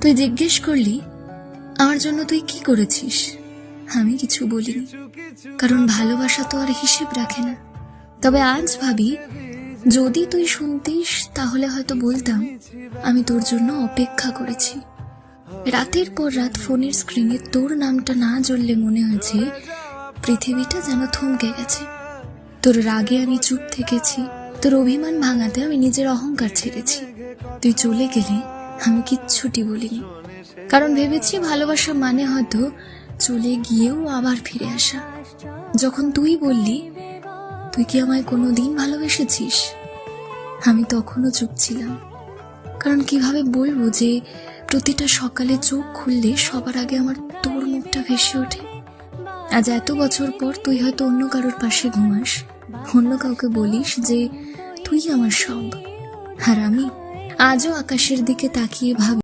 তুই জিজ্ঞেস করলি আমার জন্য তুই কি করেছিস। আমি কিছু বলিনি, কারণ ভালোবাসা তো আর হিসেব রাখে না। তবে আজ ভাবি, যদি তুই শুনতিস তাহলে হয়তো বলতাম আমি তোর জন্য অপেক্ষা করেছি। রাতের পর রাত ফোনের স্ক্রিনে তোর নামটা না জ্বললে মনে হয়েছে পৃথিবীটা যেন থমকে গেছে। তোর রাগে আমি চুপ থেকেছি, তোর অভিমান ভাঙাতে আমি নিজের অহংকার ছেড়েছি। তুই চলে গেলে আমি কিচ্ছুটি বলিনি, কারণ ভেবেছি ভালোবাসা মানে হয়তো চলে গিয়েও আবার ফিরে আসা। যখন তুই বললি তুই কি আমায় কোনোদিন ভালোবেসেছিস, আমি তখনও চুপ ছিলাম। কারণ কিভাবে বলবো যে প্রতিটা সকালে চোখ খুললে সবার আগে আমার তোর মুখটা ভেসে ওঠে। আজ এত বছর পর তুই হয়তো অন্য কারোর পাশে ঘুমাস, অন্য কাউকে বলিস যে তুই আমার সব, আর আমি আজও আকাশের দিকে তাকিয়ে ভাবি